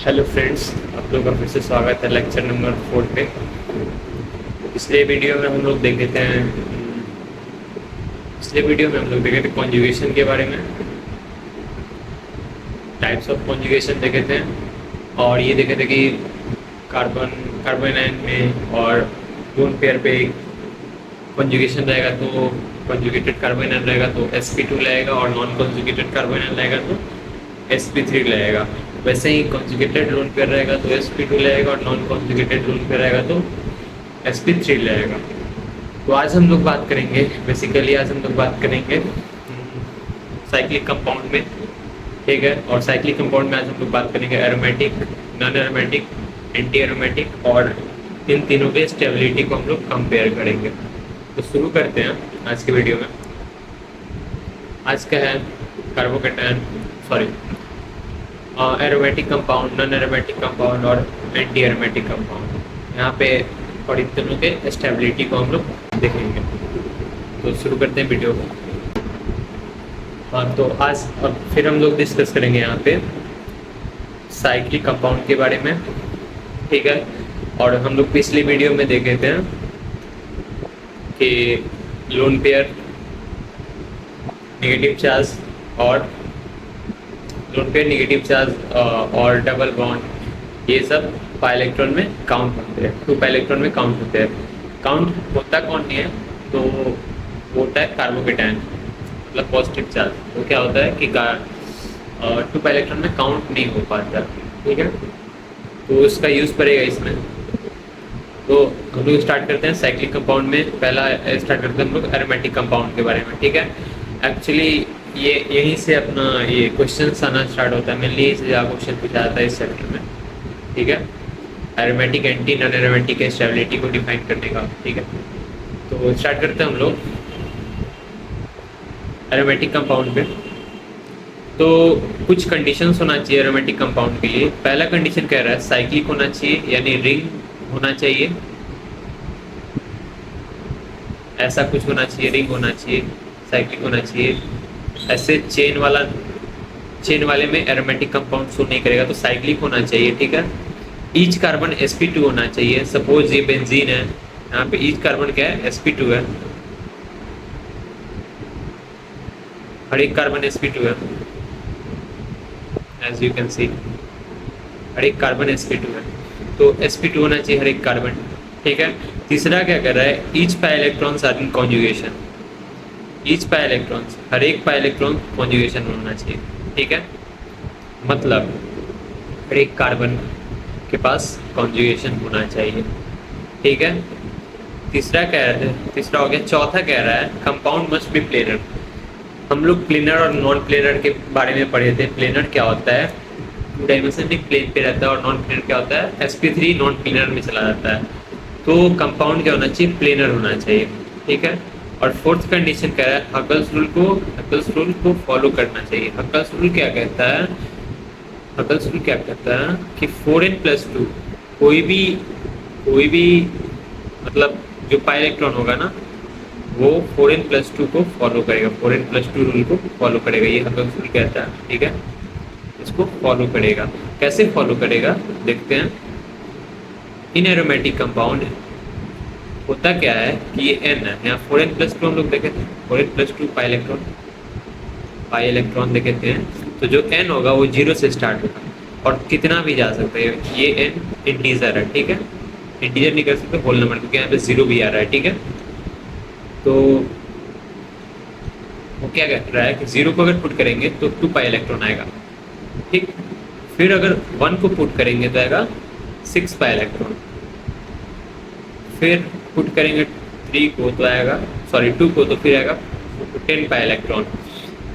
Hello friends, आप लोगों का फिर से स्वागत है लेक्चर नंबर 4 पे। पिछले वीडियो में हम लोग देखे थे कॉन्जुगेशन के बारे में, टाइप्स ऑफ कॉन्जुगेशन देखे थे। और ये देखे थे कि कार्बन कार्बन आयन में और लोन पेयर पे कॉन्जुगेशन रहेगा तो कॉन्जुगेटेड कार्बन आयन रहेगा तो sp2 रहेगा, और नॉन कॉन्जुगेटेड कार्बन आयन रहेगा तो sp3 रहेगा। वैसे ही कॉन्जुगेटेड लोन पेयर रहेगा तो sp2 रहेगा, और नॉन कॉन्जुगेटेड लोन पेयर रहेगा तो sp3 रहेगा। तो आज हम लोग बात करेंगे, आज हम लोग बात करेंगे साइक्लिक कंपाउंड में, ठीक है। और साइक्लिक कंपाउंड में आज हम लोग बात करेंगे aromatic, non aromatic, anti aromatic, और इन तीनों के स्टेबिलिटी को हम लोग कंपेयर करेंगे। तो शुरू करते हैं आज के वीडियो में। आज का है carbocation, sorry aromatic compound, non aromatic compound और एंटी एरोमेटिक कंपाउंड। यहाँ पे और इन तीनों के स्टेबिलिटी को हम लोग देखेंगे। तो शुरू करते हैं वीडियो को। हाँ, तो आज अब फिर हम लोग डिस्कस करेंगे यहाँ पे साइक्लिक कंपाउंड के बारे में, ठीक है। और हम लोग पिछली वीडियो में देखे थे कि लोन पेयर, नेगेटिव चार्ज और लोन पेयर, नेगेटिव चार्ज और डबल बॉन्ड, ये सब पाई इलेक्ट्रॉन में काउंट होते हैं, 2 पाई इलेक्ट्रॉन में काउंट होते हैं। काउंट होता कौन नहीं है, तो वो होता है कार्बोकेटायन, मतलब पॉजिटिव चार्ज। तो क्या होता है कि 2 पाई इलेक्ट्रॉन में काउंट नहीं हो पाता, ठीक है। तो उसका यूज़ पड़ेगा इसमें। तो हम लोग स्टार्ट करते हैं साइक्लिक कंपाउंड में। पहला स्टार्ट करते हैं हम लोग एरोमेटिक कंपाउंड के बारे में, ठीक है। एक्चुअली ये यहीं से अपना ये क्वेश्चन आना स्टार्ट होता है, मेनली यहीं से ज़्यादा क्वेश्चन पूछा जाता है इस चैप्टर में, ठीक है। एरोमेटिक, एंटी, नॉन एरोमेटिक के स्टेबिलिटी को डिफाइन करने का, ठीक है। तो स्टार्ट करते हैं हम लोग एरोमेटिक कंपाउंड पे। तो कुछ कंडीशंस होना चाहिए एरोमेटिक कंपाउंड के लिए। पहला कंडीशन कह रहा है साइक्लिक होना चाहिए, यानी रिंग होना चाहिए, ऐसा कुछ होना चाहिए, रिंग होना चाहिए, साइक्लिक होना चाहिए। ऐसे चेन वाले में एरोमेटिक कंपाउंड शो नहीं करेगा, तो साइक्लिक होना चाहिए, ठीक है। ईच कार्बन sp2 होना चाहिए। सपोज ये बेंजीन है, यहाँ पे ईच कार्बन क्या है, sp2 है, हर एक कार्बन sp2 है, एज यू कैन सी हर एक कार्बन sp2 है, तो sp2 होना चाहिए हर एक कार्बन, ठीक है। तीसरा क्या कर रहा है, each pi electrons are in conjugation, each pi electrons, हर एक पाई इलेक्ट्रॉन कॉन्जुगेशन होना चाहिए, ठीक है। मतलब हर एक कार्बन के पास कॉन्जुगेशन होना चाहिए, ठीक है। तीसरा हो गया। चौथा कह रहा है कंपाउंड मस्ट बी प्लेनर। हम लोग प्लेनर और नॉन प्लेनर के बारे में पढ़े थे। प्लेनर क्या होता है, 2 डायमेंशनल प्लेन पे रहता है, और नॉन प्लेनर क्या होता है, sp3 नॉन प्लेनर में चला जाता है। तो कंपाउंड क्या होना चाहिए, प्लेनर होना चाहिए, ठीक है। और फोर्थ कंडीशन कह रहा है हकल्स रूल को फॉलो करना चाहिए। हकल्स रूल क्या कहता है, कि 4n+2 कोई भी मतलब जो पाई इलेक्ट्रॉन होगा ना, वो 4n+2 को फॉलो करेगा, 4n+2 रूल को फॉलो करेगा। ये हकल्स रूल कहता है, ठीक है। इसको फॉलो करेगा। कैसे फॉलो करेगा देखते हैं। इन एरोमेटिक कंपाउंड होता क्या है कि ये n है, यहाँ 4n+2 हम लोग देखे थे, 4n+2 पाई इलेक्ट्रॉन देखे थे। तो जो n होगा वो 0 से स्टार्ट होगा, और कितना भी जा सकता है। ये n इंटीजर है, ठीक है। इंटीजर नहीं कर सकते होल नंबर, क्योंकि यहाँ पे 0 भी आ रहा है, ठीक है। तो वो क्या कह रहा है कि 0 को अगर पुट करेंगे तो 2 पाई इलेक्ट्रॉन आएगा, ठीक। फिर अगर 1 को पुट करेंगे तो आएगा 6 पाई इलेक्ट्रॉन। फिर पुट करेंगे 3 को तो आएगा, सॉरी 2 को, तो फिर आएगा 10 पाई इलेक्ट्रॉन।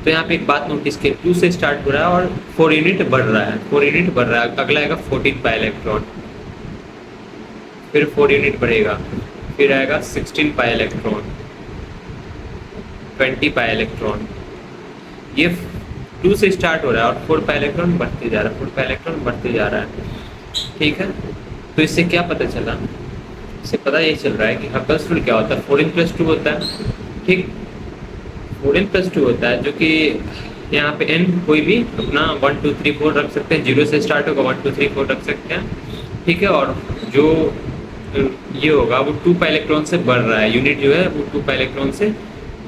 तो यहाँ पे एक बात नोटिस की, 2 से स्टार्ट हो रहा है और 4 यूनिट बढ़ रहा है, अगला आएगा 14 पाई इलेक्ट्रॉन, फिर 4 यूनिट बढ़ेगा, फिर आएगा 16 पाई इलेक्ट्रॉन, 20 पाई इलेक्ट्रॉन। ये 2 से स्टार्ट हो रहा है और 4 पाई इलेक्ट्रॉन बढ़ते जा रहा है, ठीक है। तो इससे क्या पता चला, इससे पता ये चल रहा है कि हकल्स रूल क्या होता है, 4n+2 होता है, ठीक। 4n+2 होता है, जो कि यहाँ पे n कोई भी अपना 1 2 3 4 रख सकते हैं, 0 से स्टार्ट होगा 1 2 3 4 रख सकते हैं, ठीक है। और जो ये होगा वो 2 पाई इलेक्ट्रॉन से बढ़ रहा है, यूनिट जो है वो 2 पाई इलेक्ट्रॉन से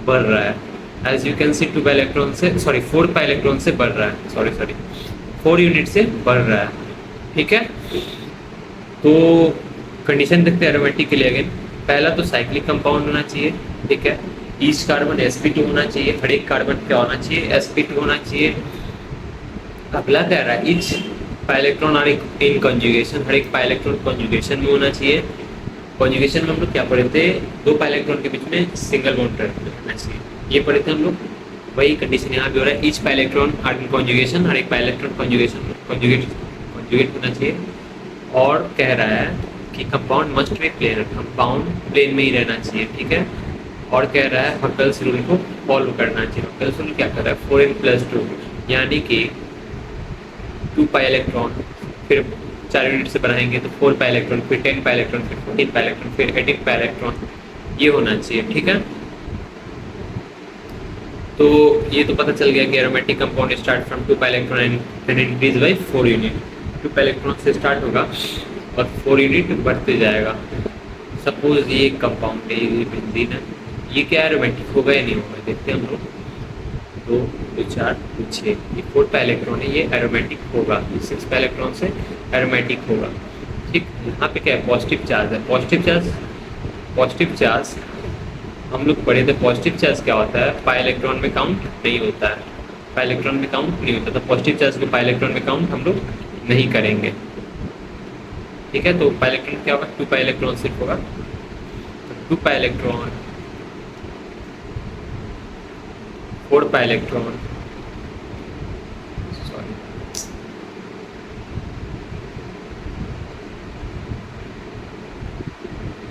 बढ़ रहा है। As you can see 2 pi electron से, सॉरी 4 पाई इलेक्ट्रॉन से बढ़ रहा है, सॉरी 4 यूनिट से बढ़ रहा है, ठीक है। तो कंडीशन देखते हैं एरोमेटिक के लिए अगेन। पहला तो साइक्लिक कंपाउंड होना चाहिए, ठीक है। ईच कार्बन sp2 होना चाहिए, हर एक कार्बन क्या होना चाहिए, sp2 होना चाहिए। अगला कह रहा है each pi electron are in conjugation, हर एक पाई इलेक्ट्रॉन कॉन्जुगेशन में होना चाहिए। कॉन्जुगेशन में हम लोग क्या पढ़े थे, 2 पाई इलेक्ट्रॉन के बीच में सिंगल बॉन्ड रहना चाहिए, ये पढ़े थे हम लोग। वही कंडीशन यहाँ भी हो रहा है, each pi electron are in conjugation, हर एक पाई इलेक्ट्रॉन कॉन्जुगेट होना चाहिए। और कह रहा है कि compound must be planar, compound plane में ही रहना चाहिए, ठीक है। और कह रहा है हकल्स रूल को फॉलो करना चाहिए। हकल्स रूल क्या कर रहा है, 4n+2 यानी कि 2 पाई इलेक्ट्रॉन, फिर 4 यूनिट से बनाएंगे तो 4 पाई इलेक्ट्रॉन, फिर 10 पाई इलेक्ट्रॉन, फिर 14 पाई इलेक्ट्रॉन, फिर 18 पाई इलेक्ट्रॉन, ये होना चाहिए, ठीक है। तो ये तो पता चल गया कि aromatic compound start from 2 pi electron and increase by 4 unit. 2 pi electron से स्टार्ट होगा और 4 यूनिट बढ़ते जाएगा। सपोज ये कंपाउंड है, ये बेंजीन है, ये क्या एरोमेटिक होगा या नहीं होगा, देखते हैं हम लोग। 2 2 4 2 6, ये 4 पाई इलेक्ट्रॉन है, ये एरोमेटिक होगा, 6 पाई इलेक्ट्रॉन से एरोमेटिक होगा, ठीक। यहाँ पे क्या है, पॉजिटिव चार्ज है। पॉजिटिव चार्ज हम लोग पढ़े थे, पॉजिटिव चार्ज क्या होता है, पाई इलेक्ट्रॉन में काउंट नहीं होता है, पाई इलेक्ट्रॉन में काउंट नहीं होता, तो पॉजिटिव चार्ज को पाई इलेक्ट्रॉन में काउंट हम लोग नहीं करेंगे, ठीक है। तो पाई इलेक्ट्रॉन क्या होगा, 2 पाई इलेक्ट्रॉन सिर्फ होगा, तो 2 pi electron, 4 pi electron, sorry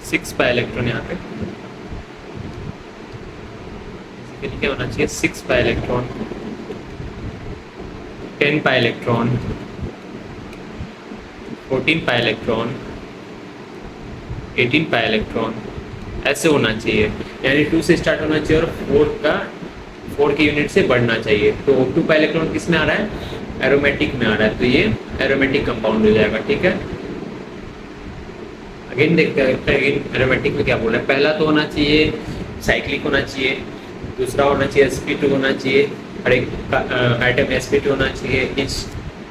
6 pi electron, यहाँ पे क्या होना चाहिए, 6 pi electron, 10 pi electron, 14 pi electron, 18 pi electron, ऐसे होना चाहिए। यानी 2 से स्टार्ट होना चाहिए और 4 की यूनिट से बढ़ना चाहिए। तो 2 पाई इलेक्ट्रॉन किस में आ रहा है, एरोमेटिक में आ रहा है, तो ये एरोमेटिक कंपाउंड हो जाएगा, ठीक है। अगेन देखते हैं अगेन एरोमेटिक में क्या बोल रहा है। पहला तो होना चाहिए साइक्लिक होना चाहिए, दूसरा होना चाहिए sp2 होना चाहिए, हर एक आइटम sp2 होना चाहिए, each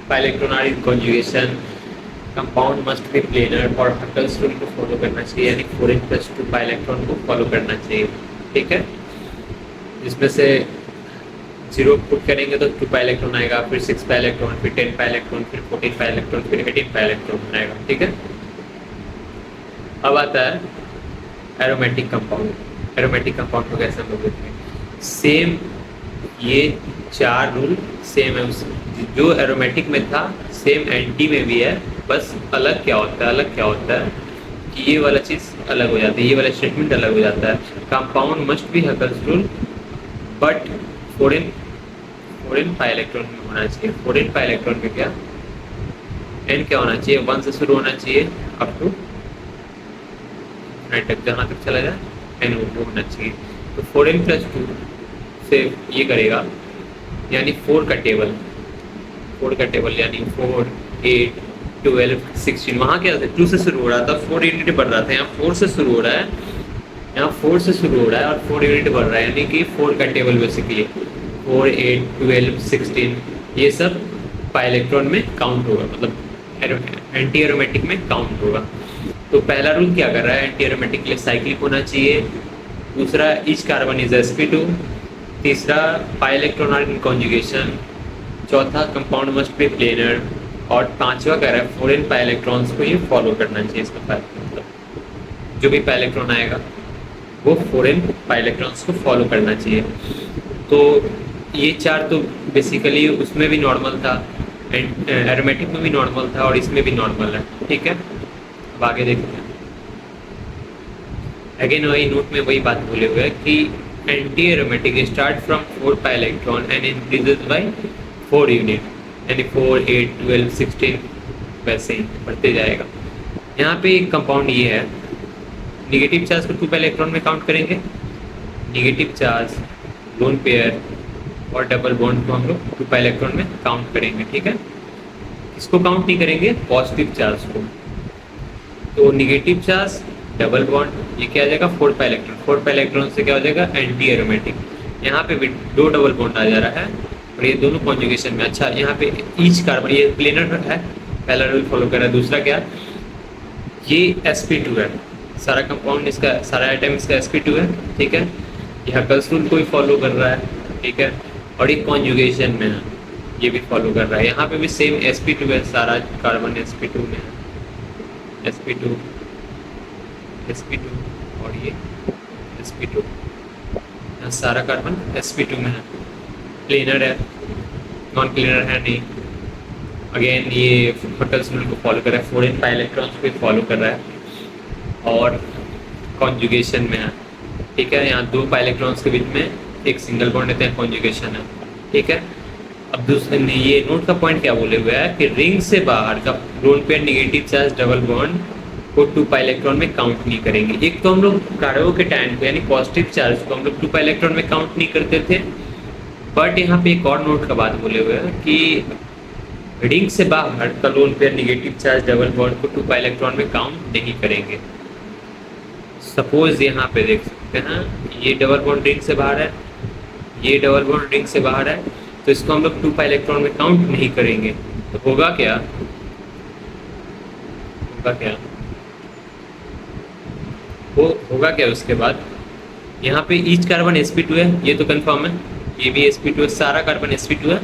pi electron are in conjugation, compound must be planar और हकल्स रूल को फॉलो करना चाहिए, यानी 4n+2 पाई इलेक्ट्रॉन को फॉलो करना चाहिए, ठीक है। इसमें से 0 पुट करेंगे तो 2 पाई इलेक्ट्रॉन आएगा, फिर 6 पाई इलेक्ट्रॉन, फिर 10 पाई इलेक्ट्रॉन, फिर 14 पाई इलेक्ट्रॉन, फिर 18 पाई इलेक्ट्रॉन आएगा, ठीक है। अब आता है एरोमेटिक कंपाउंड। एरोमेटिक कंपाउंड को कैसे हम लोग देखते हैं, सेम ये 4 रूल सेम है उस जो एरोमेटिक में था, सेम एंटी में भी है, बस अलग क्या होता है कि ये वाला चीज़ अलग हो जाती है, ये वाला स्टेटमेंट अलग हो जाता है। Compound must B Huckel's rule but 4n pi electron में होना चाहिए। 4n पाई इलेक्ट्रॉन में क्या, n क्या होना चाहिए, 1 से शुरू होना चाहिए अप टू तक, जहाँ तक चला जाए n वो होना चाहिए। तो 4n+2 से ये करेगा, यानी 4 का टेबल यानी 4 8 12 16, वहाँ क्या था 2 से शुरू हो रहा था, 4 यूनिट बढ़ रहा था, यहाँ 4 से शुरू हो रहा है, यहाँ 4 से शुरू हो रहा है और 4 यूनिट बढ़ रहा है, यानी कि 4 का टेबल बेसिकली 4 8 12 16 ये सब पाई इलेक्ट्रॉन में काउंट होगा, मतलब एंटी एरोमेटिक में काउंट होगा। तो पहला रूल क्या कर रहा है, एंटी एरोमेटिक के लिए साइक्लिक होना चाहिए, दूसरा ईच कार्बन इज sp2, तीसरा pi electron are in conjugation, चौथा कंपाउंड मस्ट बी प्लेनर, और पांचवा कह रहा है 4n पाई इलेक्ट्रॉन्स को ये फॉलो करना चाहिए। इसका मतलब जो भी पाई इलेक्ट्रॉन आएगा वो 4n पाई इलेक्ट्रॉन्स को फॉलो करना चाहिए। तो ये 4 तो बेसिकली उसमें भी नॉर्मल था, एरोमेटिक में भी नॉर्मल था और इसमें भी नॉर्मल है, ठीक है। अब आगे देखते हैं। अगेन वही नोट में वही बात बोले हुए है कि anti aromatic start from 4 pi electron and increases by 4 unit, यानी 4 8 12 16 वैसे ही बढ़ते जाएगा। यहाँ पे एक कंपाउंड ये है, निगेटिव चार्ज को 2 पाई इलेक्ट्रॉन में काउंट करेंगे, निगेटिव चार्ज लोन पेयर और डबल बॉन्ड को हम लोग 2 इलेक्ट्रॉन में काउंट करेंगे, ठीक है। इसको काउंट नहीं करेंगे पॉजिटिव चार्ज को। तो निगेटिव चार्ज, डबल बॉन्ड, ये क्या आ जाएगा 4 इलेक्ट्रॉन। 4 इलेक्ट्रॉन से क्या हो जाएगा एंटी एरोमेटिक। यहाँ पे भी 2 डबल बॉन्ड आ जा रहा है और ये दोनों कॉन्जुगेशन में। अच्छा, यहाँ पे ईच कार्बन, ये प्लेनर है, पहला रूल फॉलो कर रहा है। दूसरा क्या, ये sp2 है, सारा कंपाउंड इसका, सारा आइटम इसका sp2 है, ठीक है। ये हकल्स रूल को ही फॉलो कर रहा है, ठीक है। और ये कॉन्जुगेशन में है, ये भी फॉलो कर रहा है। यहाँ पे भी सेम sp2 है, सारा कार्बन sp2 में है, sp2 sp2 और ये sp2, यहाँ सारा कार्बन sp2 में है। प्लेनर है, नॉन प्लेनर है नहीं। अगेन ये हकल्स रूल को फॉलो कर रहा है, 4 पाई इलेक्ट्रॉन्स को फॉलो कर रहा है और कॉन्जुगेशन में है, ठीक है। यहाँ 2 पाई इलेक्ट्रॉन्स के बीच में एक सिंगल बॉन्ड रहते हैं, कॉन्जुगेशन है, ठीक है। अब दूसरे ये नोट का पॉइंट क्या बोले हुए है कि रिंग से बाहर का lone pair negative charge double bond को 2 पाई इलेक्ट्रॉन में काउंट नहीं करेंगे। एक तो हम लोग कार्बो के टाइम पे यानी पॉजिटिव चार्ज को हम लोग 2 पाई इलेक्ट्रॉन में काउंट नहीं करते थे, बट यहाँ पे एक और नोट का बात बोले हुए हैं कि रिंग से बाहर का lone pair negative charge double bond को 2 पाई इलेक्ट्रॉन में काउंट नहीं करेंगे। सपोज यहाँ पे देख सकते हैं ये डबल बॉन्ड रिंग से बाहर है, ये डबल बॉन्ड रिंग से बाहर है, तो इसको हम लोग 2 पाई इलेक्ट्रॉन में काउंट नहीं करेंगे। तो होगा क्या, होगा क्या उसके बाद यहाँ पे ईच कार्बन sp2 है, ये तो कंफर्म है, ये भी sp2 है, सारा कार्बन sp2 है,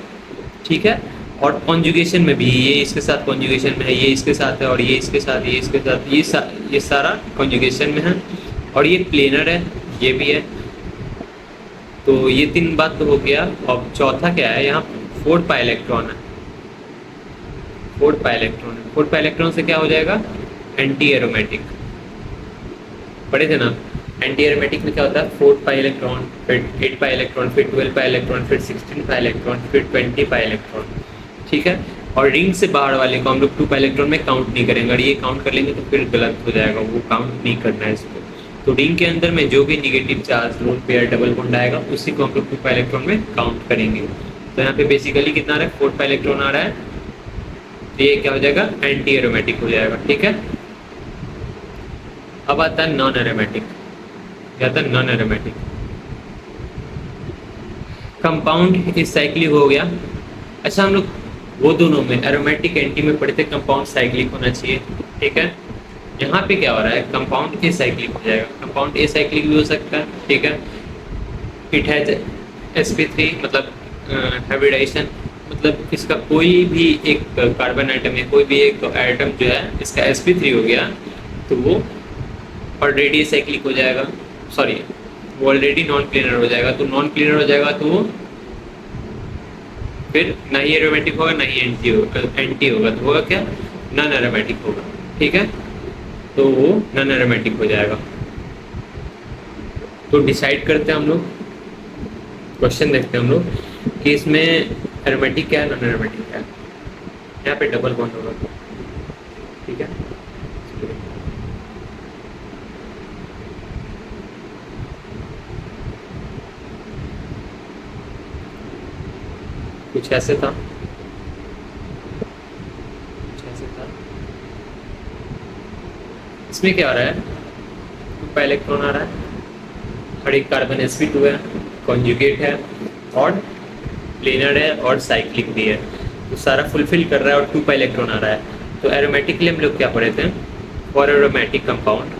ठीक है। और कॉन्जुगेशन में भी ये इसके साथ कॉन्जुगेशन में है, ये इसके साथ है और ये इसके साथ, ये इसके साथ, ये सारा कॉन्जुगेशन में है और ये प्लेनर है, ये भी है। तो ये 3 बात तो हो गया। और चौथा क्या है, यहाँ 4 पाई इलेक्ट्रॉन है, 4 पाई इलेक्ट्रॉन है। 4 पाई इलेक्ट्रॉन से क्या हो जाएगा एंटी एरोमेटिक, पढ़े थे ना। एंटी एरोमेटिक में क्या होता है 4 पाई इलेक्ट्रॉन, फिर 8 पाई इलेक्ट्रॉन, फिर 12 पाई इलेक्ट्रॉन, फिर 16 पाई इलेक्ट्रॉन, फिर 20 पाई इलेक्ट्रॉन, ठीक है। और रिंग से बाहर वाले को हम लोग 2 पाई इलेक्ट्रॉन में काउंट नहीं करेंगे, और ये काउंट कर लेंगे तो फिर गलत हो जाएगा, वो काउंट नहीं करना है इसको। तो रिंग के अंदर में जो भी negative charge lone pair double bond आएगा उसी को हम लोग 2 पाई इलेक्ट्रॉन में काउंट करेंगे। तो यहाँ पे बेसिकली कितना आ रहा है 4 पाई इलेक्ट्रॉन आ रहा है, तो ये क्या हो जाएगा एंटी एरोमेटिक हो जाएगा, ठीक है। अब आता है नॉन एरोमेटिक, क्या आता है नॉन एरोमेटिक। कंपाउंड इस साइक्लिक हो गया। अच्छा, हम लोग वो दोनों में एरोमेटिक एंटी में पढ़े थे कंपाउंड साइक्लिक होना चाहिए, ठीक है। यहाँ पे क्या हो रहा है कंपाउंड ए साइक्लिक हो जाएगा, कंपाउंड ए साइक्लिक भी हो सकता है, ठीक है। इट हैज sp3 मतलब हाइब्रिडाइजेशन, मतलब इसका कोई भी एक कार्बन आइटम है, कोई भी एक आइटम जो है इसका sp3 हो गया तो वो ऑलरेडी साइक्लिक हो जाएगा, सॉरी वो ऑलरेडी नॉन प्लेनर हो जाएगा। तो नॉन प्लेनर हो जाएगा तो वो फिर ना ही एरोमेटिक होगा ना ही एंटी होगा, तो होगा क्या नॉन एरोमेटिक होगा, ठीक है। तो वो नॉन एरोमेटिक हो जाएगा। तो डिसाइड करते हैं हम लोग, क्वेश्चन देखते हैं हम लोग कि इसमें एरोमेटिक क्या है नॉन एरोमेटिक क्या है। यहाँ पे डबल बॉन्ड होगा, ठीक है। कुछ ऐसे था, इसमें क्या आ रहा है 2 पाई इलेक्ट्रॉन आ रहा है, हर एक कार्बन sp2 है, कॉन्जुगेट है और प्लेनर है और साइक्लिक भी है, तो सारा फुलफिल कर रहा है और 2 पाई इलेक्ट्रॉन आ रहा है। तो एरोमेटिक के लिए हम लोग क्या पढ़े थे, फॉर एरोमेटिक कंपाउंड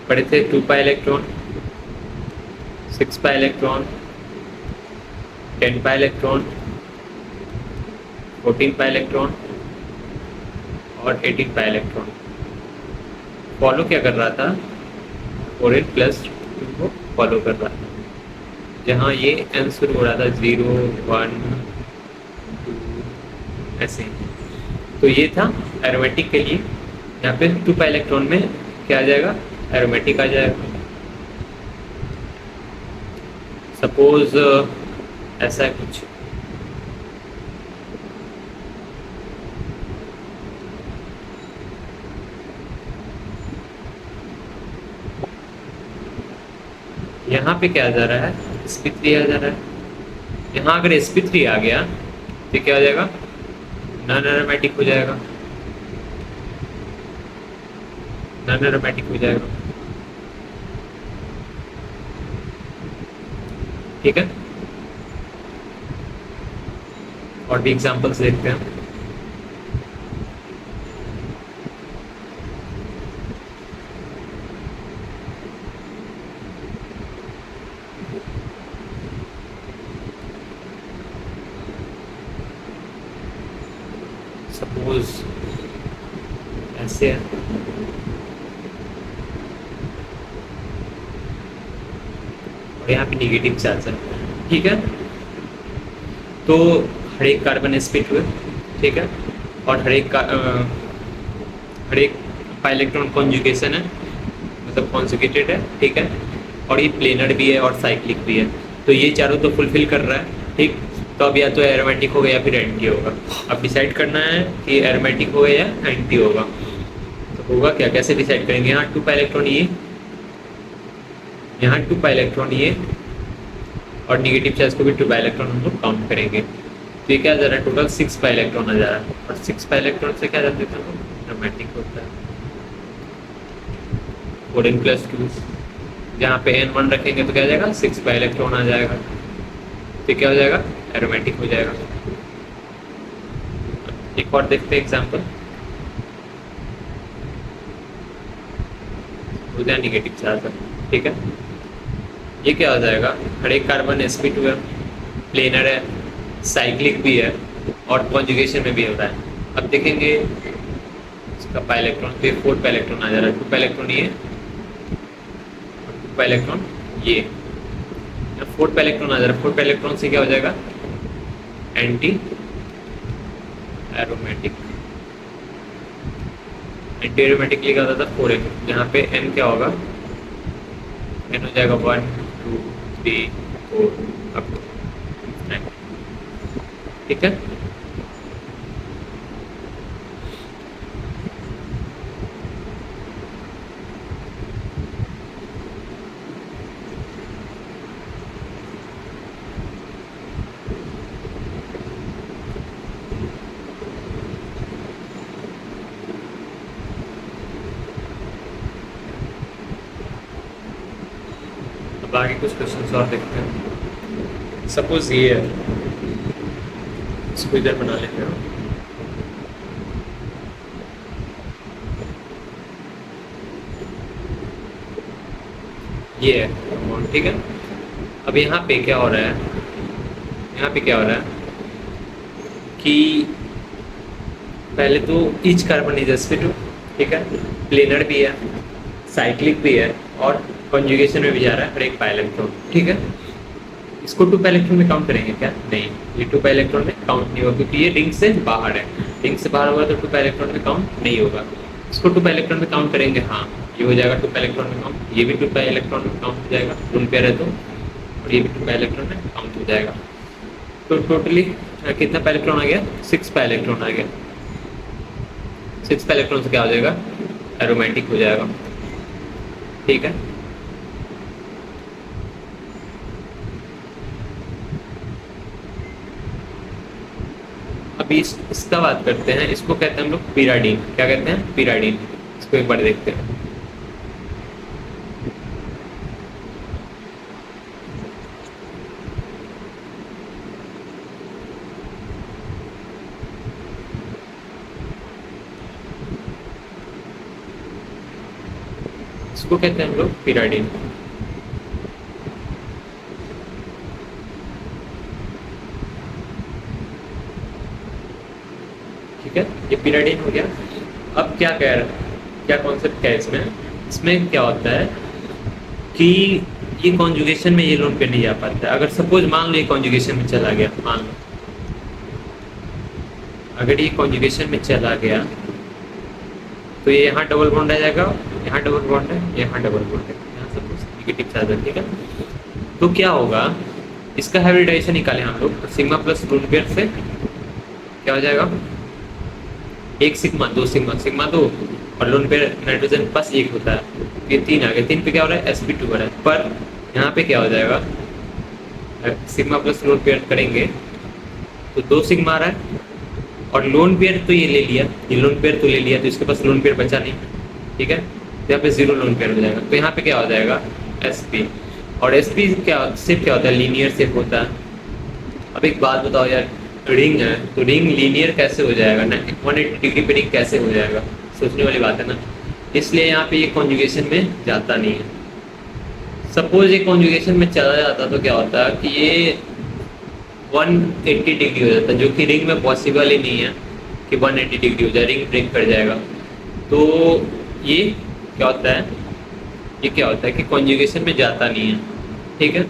पढ़े थे 2 pi electron, 6 pi electron, 10 pi electron, 14 pi electron और 18 पाई इलेक्ट्रॉन। फॉलो क्या कर रहा था 4n+2 को फॉलो कर रहा था, जहाँ ये n शुरू हो रहा था 0 1 2 ऐसे। तो ये था एरोमेटिक के लिए। यहाँ पे 2 पाई इलेक्ट्रॉन में क्या आ जाएगा एरोमेटिक आ जाएगा। सपोज ऐसा है कुछ, यहाँ पे क्या आ जा रहा है sp3 आ जा रहा है, यहाँ अगर sp3 आ गया तो क्या हो जाएगा, नॉन एरोमेटिक हो जाएगा, नॉन एरोमेटिक हो जाएगा। ठीक है, और भी एग्जांपल्स देखते हैं। सपोज ऐसे है, और यहाँ पे निगेटिव चार्ज है। ठीक है, तो हर एक कार्बन sp2 है। ठीक है, और हर एक पाई इलेक्ट्रॉन कॉन्जुगेशन है, मतलब कॉन्जुगेटेड है। ठीक है, और ये प्लेनर भी है और साइक्लिक भी है, तो ये चारों तो फुलफिल कर रहा है। ठीक, तो अब या तो एरोमेटिक होगा या फिर एंटी होगा। अब डिसाइड करना है कि एरोमेटिक होगा या एंटी होगा। तो होगा क्या, कैसे डिसाइड करेंगे, यहाँ 2 पाई इलेक्ट्रॉन ये, यहाँ 2 पाई इलेक्ट्रॉन ये, और निगेटिव चार्ज को भी 2 पाई इलेक्ट्रॉन हम लोग काउंट करेंगे। तो ये क्या जा रहा है, टोटल 6 पाई इलेक्ट्रॉन आ जा रहा है, और 6 पाई इलेक्ट्रॉन से क्या जाते हैं, एरोमेटिक होता है। 4n+2, जहाँ पे n1 रखेंगे तो क्या आ जाएगा, 6 पाई इलेक्ट्रॉन आ जाएगा, तो क्या हो जाएगा, एरोमेटिक हो जाएगा। एक और देखते हैं एग्जांपल, हो जाए निगेटिव चार्ज है। ठीक है, ये क्या हो जाएगा, हर एक कार्बन sp2 है, प्लेनर है, साइक्लिक भी है, और कॉन्जुगेशन में भी होता है। अब देखेंगे इसका पाई इलेक्ट्रॉन, तो 4 पाई इलेक्ट्रॉन आ जा रहा है, 2 पाई इलेक्ट्रॉन ये, 2 पाई इलेक्ट्रॉन ये, 4 पाई इलेक्ट्रॉन आ जा रहा है। 4 पाई इलेक्ट्रॉन से क्या हो जाएगा, एंटी एरोमेटिक। एंटी एरोमेटिक लिखा होता था 4n, जहाँ पे n क्या होगा, n हो जाएगा 1 2 3 4 अप टू 9। ठीक है, अब आगे कुछ क्वेश्चन और देखते हैं। सपोज ये है, इसको इधर बना लेते हैं। ये है अमाउंट। ठीक है, अब यहाँ पे क्या हो रहा है, यहाँ पे क्या हो रहा है कि पहले तो ईच कार्बन इज sp2। ठीक है, प्लेनर भी है, साइक्लिक भी है, और कॉन्जुगेशन में भी जा रहा है हर एक पाई इलेक्ट्रॉन। ठीक है, इसको 2 पाई इलेक्ट्रॉन में काउंट करेंगे क्या, नहीं, ये 2 पाई इलेक्ट्रॉन में काउंट नहीं होगा, क्योंकि ये रिंग से बाहर है। रिंग से बाहर होगा तो 2 पाई इलेक्ट्रॉन में काउंट नहीं होगा। इसको 2 पाई इलेक्ट्रॉन में काउंट करेंगे, हाँ ये हो जाएगा 2 पाई इलेक्ट्रॉन में काउंट, ये भी 2 पाई इलेक्ट्रॉन में काउंट हो जाएगा, लून पेयर है तो, और ये भी 2 पाई इलेक्ट्रॉन में काउंट हो जाएगा। तो टोटली कितना पाई इलेक्ट्रॉन आ गया, 6 पाई इलेक्ट्रॉन आ गया। 6 पाई इलेक्ट्रॉन से क्या हो जाएगा, एरोमेटिक हो जाएगा। ठीक है, अभी इसका बात करते हैं, इसको कहते हैं हम लोग पिराडीन। क्या कहते हैं, पिराडीन। इसको एक बार देखते हैं। इसको कहते हैं हम लोग पिराडीन। ठीक है, ये पिराडीन हो गया। अब क्या कह रहा, क्या कॉन्सेप्ट क्या है इसमें, इसमें क्या होता है कि ये कॉन्जुगेशन में ये लोन पे नहीं जा पाता है। अगर सपोज मान लो ये कॉन्जुगेशन में चला गया, मान लो अगर ये कॉन्जुगेशन में चला गया तो ये यहाँ डबल बॉन्ड आ जाएगा, यहाँ डबल बॉन्ड है, यहाँ डबल बॉन्ड है, यहाँ सपोज निगेटिव चार्ज है। ठीक है, तो क्या होगा, इसका हाइब्रिडाइजेशन निकालें हम लोग, सिग्मा प्लस लोन पेयर से क्या हो जाएगा, 1 सिग्मा 2 सिग्मा, सिग्मा 2, और लोन पेयर नाइट्रोजन पास 1 होता है, ये 3 आ गया। 3 पे क्या हो रहा है, sp2 हो रहा है, पर यहाँ पे क्या हो जाएगा, सिग्मा प्लस लोन पेयर करेंगे तो 2 सिग्मा आ रहा है, और लोन पेयर तो ये ले लिया, ये लोन पेयर तो ले लिया, तो इसके पास लोन पेयर बचा नहीं, ठीक है, तो यहाँ पे 0 लोन पेयर हो जाएगा। तो यहाँ पे क्या हो जाएगा, एस पी। और एस पी क्या शेप क्या होता है, लीनियर शेप होता है। अब एक बात बताओ यार, रिंग है तो रिंग लीनियर कैसे हो जाएगा ना, 180 डिग्री पे रिंग कैसे हो जाएगा, सोचने वाली बात है ना। इसलिए यहाँ पे ये कॉन्जुगेशन में जाता नहीं है। सपोज ये कॉन्जुगेशन में चला जाता तो क्या होता है कि ये 180 डिग्री हो जाता है, जो कि रिंग में पॉसिबल ही नहीं है कि 180 डिग्री हो जाए, रिंग ब्रेक कर जाएगा। तो ये क्या होता है, ये क्या होता है कि कॉन्जुगेशन में जाता नहीं है, ठीक है।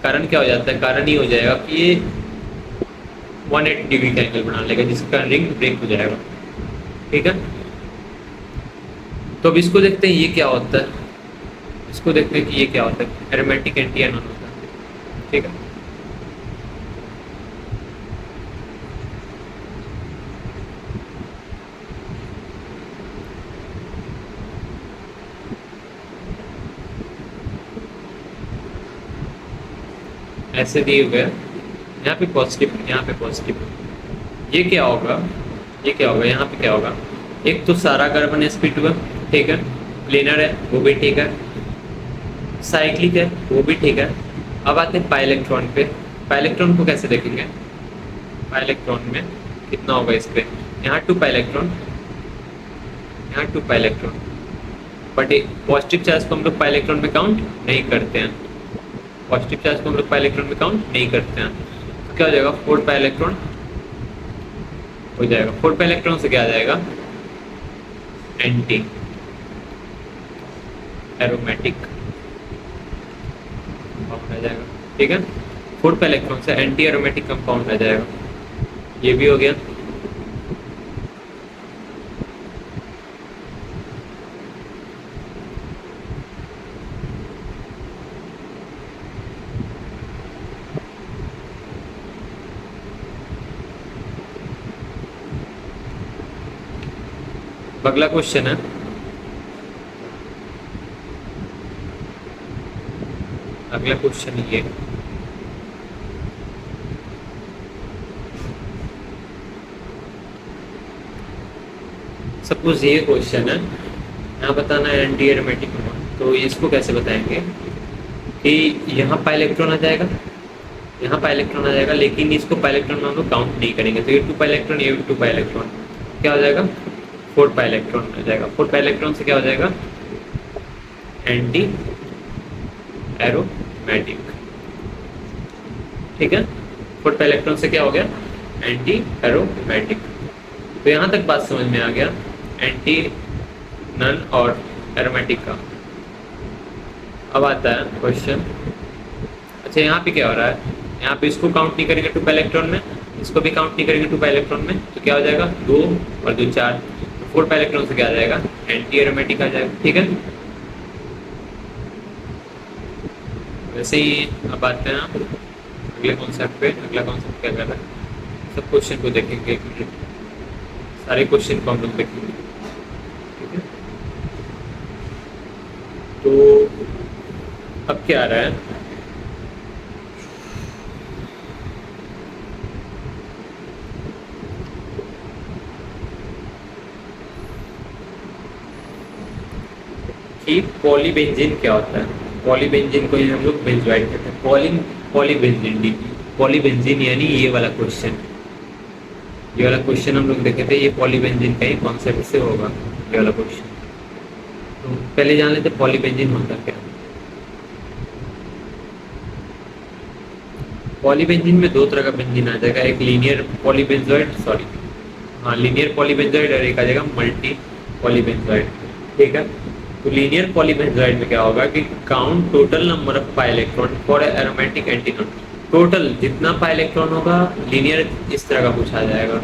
कारण क्या हो जाता है, कारण ये हो जाएगा कि ये 180 डिग्री का एंगल बना लेगा, जिसका रिंग ब्रेक हो जाएगा, ठीक है। तो अब इसको देखते हैं ये क्या होता है, इसको देखते हैं कि ये क्या होता है, एरोमेटिक एंटी एनोन होता है, ठीक है। ऐसे दिए हुए यहाँ पे पॉजिटिव, यहाँ पे पॉजिटिव, ये क्या होगा, ये क्या होगा, यहाँ पे क्या होगा, एक तो सारा कार्बन sp2 है, ठीक है, प्लेनर है वो भी ठीक है, साइक्लिक है वो भी ठीक है। अब आते हैं पाई इलेक्ट्रॉन पे। पाई इलेक्ट्रॉन को कैसे देखेंगे, पाई इलेक्ट्रॉन में कितना होगा इस पे, यहाँ 2 पाई इलेक्ट्रॉन, यहाँ 2 pi electron, but positive charge को हम लोग पाई इलेक्ट्रॉन में काउंट नहीं करते हैं, पॉजिटिव चार्ज को हम लोग पाई इलेक्ट्रॉन में काउंट नहीं करते हैं। तो क्या हो जाएगा, 4 पाई इलेक्ट्रॉन हो जाएगा। 4 पाई इलेक्ट्रॉन से क्या आ जाएगा, एंटी एरोमेटिक कंपाउंड आ जाएगा, ठीक है। 4 पाई इलेक्ट्रॉन से एंटी एरोमेटिक कंपाउंड आ जाएगा, ये भी हो गया। अगला क्वेश्चन है, अगला क्वेश्चन ये, सपोज ये क्वेश्चन है, यहाँ बताना है एंटी एरोमेटिक कंपाउंड, तो इसको कैसे बताएंगे कि यहाँ पाई इलेक्ट्रॉन आ जाएगा, यहाँ पाई इलेक्ट्रॉन आ जाएगा, लेकिन इसको पाई इलेक्ट्रॉन में हम लोग काउंट नहीं करेंगे, तो ये 2 पाई इलेक्ट्रॉन, ये 2 पाई इलेक्ट्रॉन, क्या हो जाएगा, 4 पाई इलेक्ट्रॉन आ जाएगा। 4 पाई इलेक्ट्रॉन से क्या हो जाएगा, एंटी एरोमेटिक, ठीक है। 4 पाई इलेक्ट्रॉन से क्या हो गया, एंटी एरोमेटिक। तो यहाँ तक बात समझ में आ गया एंटी नन और एरोमेटिक का। अब आता है क्वेश्चन, अच्छा यहाँ पे क्या हो रहा है, यहाँ पे इसको काउंट नहीं करेंगे 2 पाई इलेक्ट्रॉन में, इसको भी काउंट नहीं करेंगे 2 पाई इलेक्ट्रॉन में, तो क्या हो जाएगा, 2 और 2 4, 4 पाई इलेक्ट्रॉन से क्या आ जाएगा, एंटी एरोमेटिक आ जाएगा, ठीक है। वैसे ही अब आते हैं अगले कॉन्सेप्ट पे। अगला कॉन्सेप्ट क्या कर रहा है, सब क्वेश्चन को देखेंगे, एक मिनट, सारे क्वेश्चन को हम लोग देखेंगे, ठीक है। तो अब क्या आ रहा है, कि पॉलीबेंजीन क्या होता है। पॉलीबेंजीन को हम लोग बेंजोइड कहते हैं, पॉलीबेंजीन, पॉलीबेंजीन यानी ये वाला क्वेश्चन, ये वाला क्वेश्चन हम लोग देखे थे, ये पॉलीबेंजीन का ही कॉन्सेप्ट से होगा ये वाला क्वेश्चन। तो पहले जान लेते पॉलीबेंजीन होता क्या। पॉलीबेंजीन में 2 तरह का बेंजीन आ जाएगा, एक लीनियर पॉलीबेंजोइड, सॉरी हाँ लीनियर पॉलीबेंजोइड, और एक आ जाएगा मल्टी पॉलीबेंजोइड, ठीक है। तो लीनियर पॉलीबेंजोइड में क्या होगा कि count total number of pi electron for aromatic antinone, total जितना पाई इलेक्ट्रॉन होगा, लीनियर इस तरह का कुछ आ जाएगा,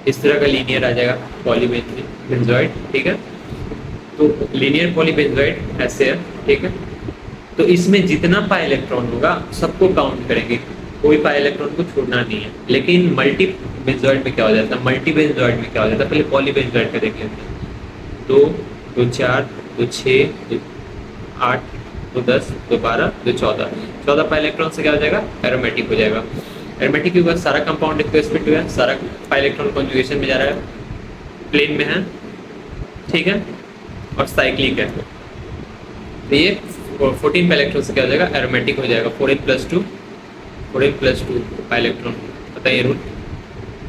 इस तरह का लीनियर आ जाएगा पॉलीबेंजोइड, ठीक है। तो लीनियर पॉलीबेंजोइड ऐसे है, ठीक है। तो इसमें जितना पाई इलेक्ट्रॉन होगा सबको काउंट करेंगे, कोई पाई इलेक्ट्रॉन को छोड़ना नहीं है। लेकिन मल्टी बेंजोइड में क्या हो जाता है, मल्टी बेंजोइड में क्या हो जाता है, पहले पॉली बेंजोइड का देख लेते हैं। 2, 2 4, 2 6, 2 8, 2 10, 2 12, 2 14, 14 पाई इलेक्ट्रॉन से क्या हो जाएगा, एरोमेटिक हो जाएगा। एरोमेटिक के बाद सारा कंपाउंड एक्सपेक्ट हुआ है, सारा पाई इलेक्ट्रॉन कॉन्जुगेशन में जा रहा है, प्लेन में है, ठीक है, और साइक्लिक है। तो ये 14 पाई इलेक्ट्रॉन से क्या हो जाएगा, एरोमेटिक हो जाएगा। 4n+2 पाई इलेक्ट्रॉन, बताइए रूल।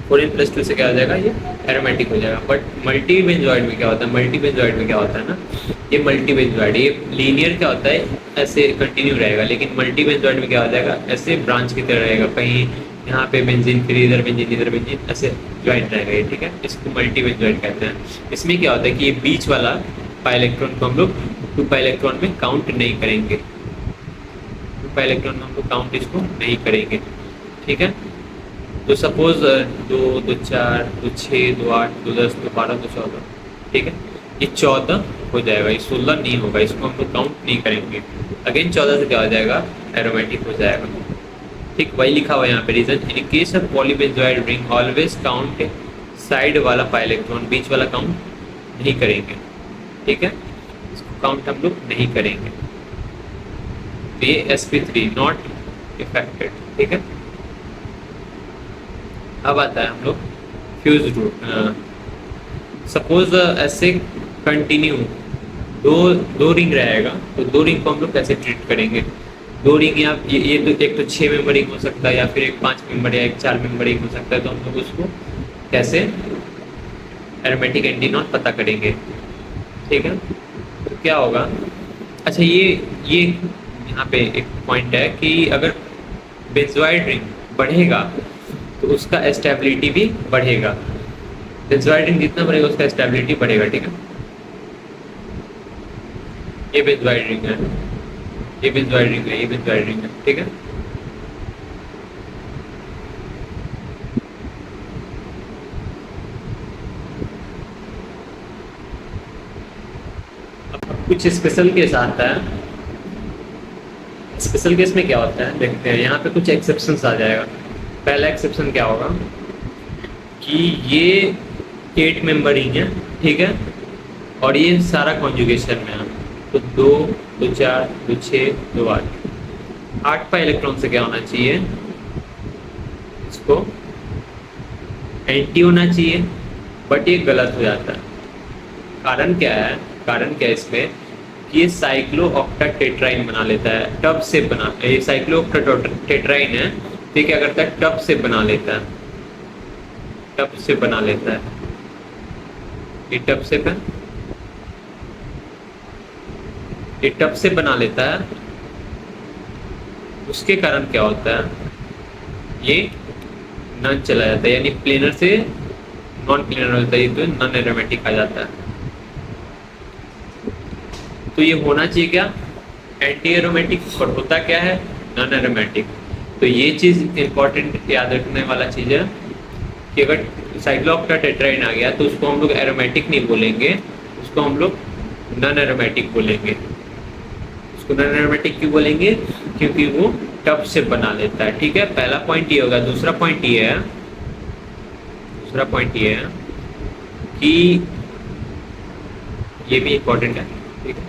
4n+2 से क्या हो जाएगा, ये एरोमेटिक हो जाएगा। बट मल्टी बेंजोइड में क्या होता है, मल्टी बेंजोइड में क्या होता है ना, ये मल्टी बेंजोइड, ये लीनियर क्या होता है, ऐसे कंटिन्यू रहेगा, लेकिन मल्टी बेंजोइड में क्या हो जाएगा, ऐसे ब्रांच की तरह रहेगा, कहीं यहाँ पे बेंजीन, फिर इधर बेंजीन, ऐसे ज्वाइंट रहेगा ये, ठीक है। इसको मल्टी बेंजोइड कहते हैं। इसमें क्या होता है कि ये बीच वाला पाई इलेक्ट्रॉन को हम लोग 2 पाई इलेक्ट्रॉन में काउंट नहीं करेंगे, 2 पाई इलेक्ट्रॉन में हम लोग काउंट इसको नहीं करेंगे, ठीक है। तो सपोज 2, 2 4, 2 6, 2 8, 2 10, 2 12, 2 14, ठीक है, ये 14 हो जाएगा, ये 16 नहीं होगा, इसको हम लोग काउंट नहीं करेंगे। अगेन 14 से क्या हो जाएगा, एरोमेटिक हो जाएगा, ठीक। वही लिखा हुआ है यहाँ पे reason, in case of polybenzoid ring always count side वाला पाई इलेक्ट्रॉन, बीच वाला काउंट नहीं करेंगे, ठीक है, इसको काउंट हम लोग नहीं करेंगे। तो ये sp3 नॉट इफेक्टेड, ठीक है। अब आता है हम लोग फ्यूज रूट। सपोज ऐसे कंटिन्यू दो रिंग रहेगा, तो 2 रिंग को हम लोग कैसे ट्रीट करेंगे, 2 रिंग या ये तो एक तो 6 मेंबर रिंग हो सकता है, या फिर एक 5 मेंबर या एक 4 मेंबर रिंग हो सकता है। तो हम लोग उसको कैसे एरोमेटिक एंटीनॉन पता करेंगे, ठीक है। तो क्या होगा, अच्छा ये यहाँ पे एक पॉइंट है कि अगर बेंजोइड रिंग बढ़ेगा तो उसका स्टेबिलिटी भी बढ़ेगा, बेंजोइड रिंग जितना बढ़ेगा उसका स्टेबिलिटी बढ़ेगा, ठीक है। ये बेंजोइड रिंग है, ये बेंजोइड रिंग है, ये बेंजोइड रिंग है, ठीक है। अब कुछ स्पेशल केस आता है, स्पेशल केस में क्या होता है देखते हैं, यहाँ पे कुछ एक्सेप्शंस आ जाएगा। पहला एक्सेप्शन क्या होगा कि ये 8 मेंबर रिंग है, ठीक है, और ये सारा कॉन्जुगेशन में है, तो 2, 2 4, 2 6, 2 8, 8 पाई इलेक्ट्रॉन से क्या होना चाहिए, इसको एंटी होना चाहिए, बट ये गलत हो जाता है। कारण क्या है, कारण क्या है इसमें कि ये साइक्लो ऑक्टाटेट्राइन बना लेता है, टब से बना, ये साइक्लो ऑक्टाटेट्राइन है, तो क्या करता है, टब से बना लेता है, टब से बना लेता है, ये टब से ये टब से बना लेता है। उसके कारण क्या होता है, ये नन चला जाता है, यानी प्लेनर से नॉन प्लेनर होता है, तो नॉन एरोमेटिक आ जाता है। तो ये होना चाहिए क्या, एंटी एरोमेटिक, और होता क्या है, नॉन एरोमेटिक। तो ये चीज़ इंपॉर्टेंट याद रखने वाला चीज़ है कि अगर साइक्लोऑक्टाटेट्राइन आ गया तो उसको हम लोग एरोमेटिक नहीं बोलेंगे, उसको हम लोग नॉन एरोमेटिक बोलेंगे। उसको नॉन एरोमेटिक क्यों बोलेंगे, क्योंकि वो टब से बना लेता है, ठीक है। पहला पॉइंट ये होगा। दूसरा पॉइंट ये है, दूसरा पॉइंट ये है कि ये भी इंपॉर्टेंट है, ठीक है।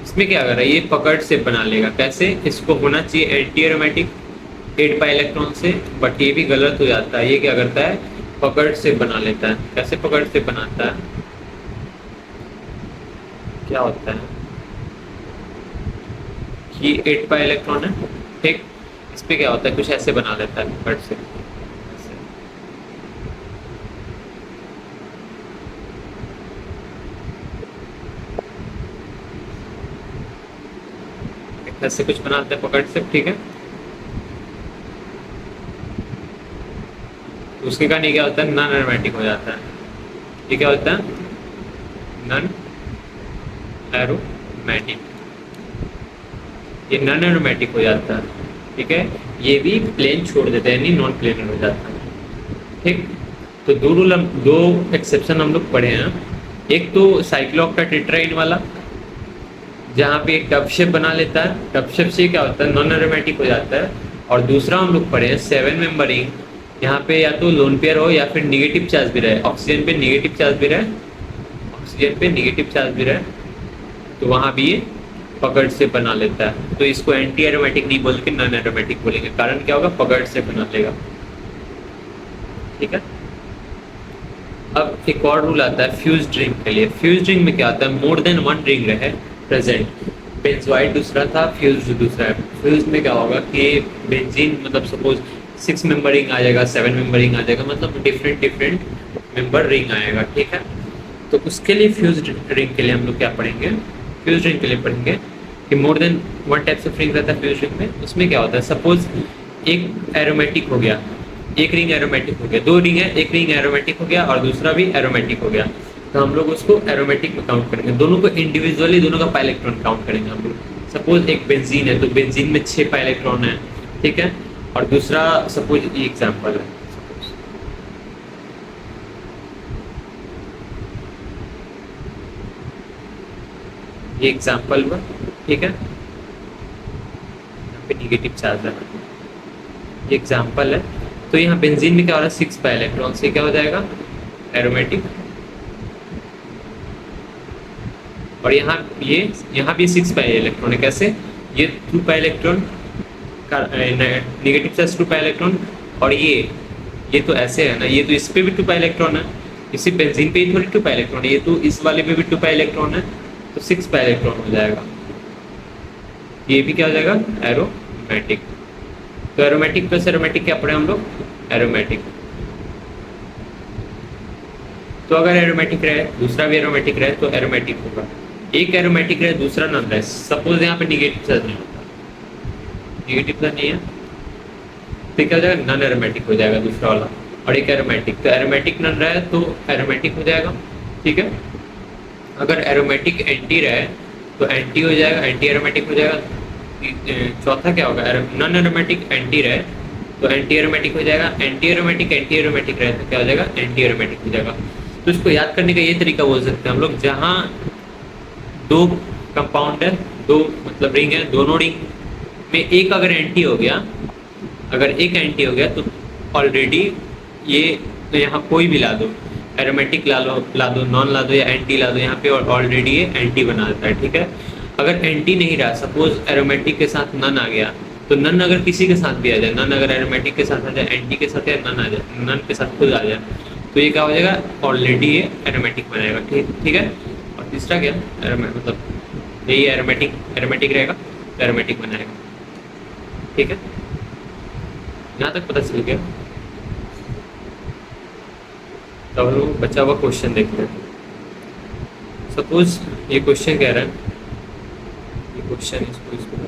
इसमें क्या कर रहा है, ये पकड़ से बना लेगा, कैसे, इसको होना चाहिए एंटी एरोमेटिक 8 पाई इलेक्ट्रॉन से, बट ये भी गलत हो जाता है। ये क्या करता है, पकड़ से बना लेता है। कैसे पकड़ से बनाता है, क्या होता है कि 8 पाई इलेक्ट्रॉन है, ठीक, इस पे क्या होता है, कुछ ऐसे बना लेता है पकड़ से, ऐसे कुछ बनाते हैं पकड़ से, ठीक है। उसके कारण ये क्या होता है, नॉन एरोमेटिक हो जाता है। ये क्या होता है, नॉन एरोमेटिक, ये नॉन एरोमेटिक हो जाता है, ठीक है। ये भी प्लेन छोड़ देता है, यानी नॉन प्लेनर हो जाता है, ठीक। तो दो एक्सेप्शन हम लोग पढ़े हैं। एक तो साइक्लोऑक्टाटेट्राइन वाला, जहाँ पे एक टब शेप बना लेता है, टब शेप से क्या होता है, नॉन एरोमेटिक हो जाता है। और दूसरा हम लोग पढ़े हैं 7 मेंबर रिंग, यहाँ पे या तो लोन पेयर हो या फिर निगेटिव चार्ज भी रहे, ऑक्सीजन पे निगेटिव चार्ज भी रहे ऑक्सीजन पे नेगेटिव चार्ज भी रहे तो वहाँ भी ये पकड़ से बना लेता है। तो इसको एंटी एरोमेटिक नहीं बोल के नॉन एरोमेटिक बोलेंगे, कारण क्या होगा, पकड़ से बना लेगा। ठीक है। अब एक और रूल आता है फ्यूज्ड रिंग के लिए। फ्यूज्ड रिंग में क्या आता है, मोर देन वन रिंग रहे प्रेजेंट। बेंजोइड दूसरा था, फ्यूज्ड दूसरा है। फ्यूज्ड में क्या होगा कि बेंजीन मतलब सपोज 6 मेंबर रिंग आ जाएगा, 7 मेंबर रिंग आ जाएगा, मतलब डिफरेंट मेंबर रिंग आएगा। ठीक है। तो उसके लिए फ्यूज्ड रिंग के लिए हम लोग क्या पढ़ेंगे, फ्यूज्ड रिंग के लिए पढ़ेंगे कि more than one types of ring रहता है फ्यूज्ड रिंग में। उसमें क्या होता है, सपोज एक एरोमेटिक हो गया, एक रिंग एरोमेटिक हो गया, दो रिंग है, एक रिंग एरोमेटिक हो गया और दूसरा भी एरोमेटिक हो गया, तो हम लोग उसको एरोमेटिक में काउंट करेंगे। दोनों को इंडिविजुअली दोनों का पाई इलेक्ट्रॉन काउंट करेंगे हम लोग। सपोज एक बेंजीन है तो बेंजीन में 6 पाई इलेक्ट्रॉन है। ठीक है। और दूसरा सपोज ये एग्जाम्पल है, ये एग्जाम्पल हुआ। ठीक है। यहाँ पे निगेटिव चार्ज है, ये एग्जाम्पल है। तो यहाँ बेंजीन में क्या हो रहा है, 6 पाई इलेक्ट्रॉन से क्या हो जाएगा, एरोमेटिक। और यहाँ भी 6 पाई इलेक्ट्रॉन है। कैसे, ये 2 पाई इलेक्ट्रॉन का नेगेटिव चार्ज 2 पाई इलेक्ट्रॉन, और ये तो ऐसे है ना, ये तो इस पे भी 2 पाई इलेक्ट्रॉन है, इसी बेंजीन पे ही थोड़ी 2 पाई इलेक्ट्रॉन है, ये तो इस वाले पे भी 2 पाई इलेक्ट्रॉन है, तो 6 पाई इलेक्ट्रॉन हो जाएगा। ये भी क्या हो जाएगा, एरोमेटिक। तो एरोमेटिक प्लस एरोमेटिक क्या पढ़े हम लोग, एरोमेटिक। तो अगर एरोमेटिक रहे दूसरा भी एरोमेटिक रहे तो एरोमेटिक होगा। एक एरोमेटिक रहे दूसरा नॉन रहे, सपोज यहाँ पे निगेटिव चार्ज नहीं होता, निगेटिव चार्ज नहीं है, तो क्या हो जाएगा, नॉन एरोमेटिक हो जाएगा दूसरा वाला। और एक एरोमेटिक, तो एरोमेटिक नॉन रहे तो एरोमेटिक हो जाएगा। ठीक है। अगर एरोमेटिक एंटी रहे तो एंटी हो जाएगा, एंटी एरोमेटिक हो जाएगा। चौथा क्या होगा, नॉन एरोमेटिक एंटी रहे तो एंटी एरोमेटिक हो जाएगा। एंटी एरोमेटिक रहे तो क्या हो जाएगा, एंटी एरोमेटिक हो जाएगा। तो इसको याद करने का ये तरीका बोल सकते हैं हम लोग, जहाँ 2 कंपाउंड है, 2 मतलब रिंग है, दोनों रिंग में एक अगर एंटी हो गया, अगर एक एंटी हो गया तो ऑलरेडी ये, तो यहाँ कोई भी ला दो, एरोमेटिक ला दो, नॉन ला दो या एंटी ला दो, यहाँ पे ऑलरेडी ये एंटी बना देता है। ठीक है। अगर एंटी नहीं रहा, सपोज एरोमेटिक के साथ नन आ गया, तो नन अगर किसी के साथ भी आ जाए, नन अगर एरोमेटिक के साथ आ जाए, एंटी के साथ या नन आ जाए, नन के साथ खुद आ जाए, तो ये क्या हो जाएगा, ऑलरेडी ये एरोमेटिक बनाएगा। ठीक है। और तीसरा क्या, मतलब यही एरोमेटिक रहेगा तो एरोमेटिक बनाएगा। ठीक है। यहाँ तक पता चल गया। तो हम लोग बचा हुआ क्वेश्चन देखते हैं। सपोज ये क्वेश्चन कह रहा है, ये क्वेश्चन इसको बना,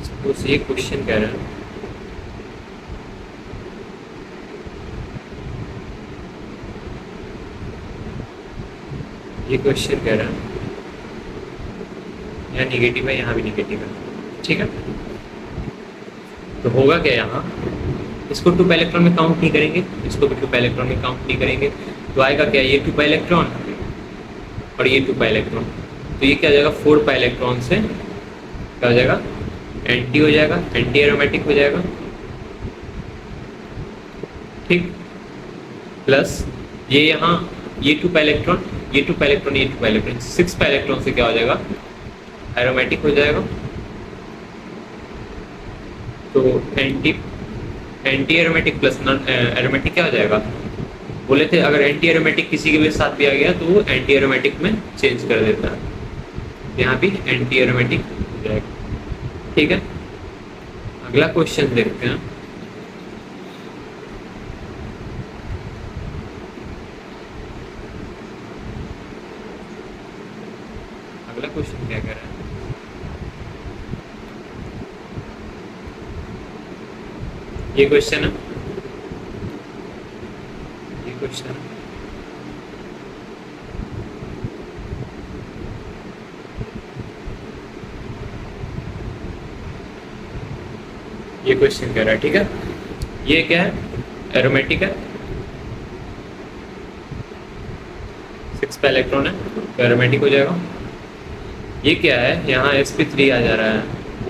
सपोज ये क्वेश्चन कह रहा है ये क्वेश्चन कह रहा है यहाँ निगेटिव है, यहाँ भी निगेटिव है। ठीक है। तो होगा क्या, यहाँ इसको 2 पाई इलेक्ट्रॉन में काउंट नहीं करेंगे, इसको भी 2 पाई इलेक्ट्रॉन में काउंट नहीं करेंगे, तो आएगा क्या, ये 2 पाई इलेक्ट्रॉन और ये 2 पाई इलेक्ट्रॉन, तो ये क्या हो जाएगा, 4 पाई इलेक्ट्रॉन से क्या हो जाएगा, एंटी हो जाएगा, एंटी एरोमेटिक हो जाएगा। ठीक। प्लस ये यहाँ ये 2 पाई इलेक्ट्रॉन, ये 2 पाई इलेक्ट्रॉन, ये 2 पाई इलेक्ट्रॉन, 6 पाई इलेक्ट्रॉन से क्या हो जाएगा, एरोमेटिक हो जाएगा। तो anti aromatic plus non aromatic क्या हो जाएगा, बोले थे अगर एंटी एरोमेटिक किसी के भी साथ भी आ गया तो वो एंटी एरोमेटिक में चेंज कर देता है, यहाँ भी एंटी एरोमेटिक हो जाएगा। ठीक है। अगला क्वेश्चन देखते हैं। अगला क्वेश्चन क्या कह रहा है, ये क्वेश्चन है, ये क्वेश्चन है। ये क्वेश्चन कह रहा है। ठीक है। ये क्या है, एरोमेटिक है, 6 पाई इलेक्ट्रॉन है तो एरोमेटिक हो जाएगा। ये क्या है, यहाँ sp3 आ जा रहा है,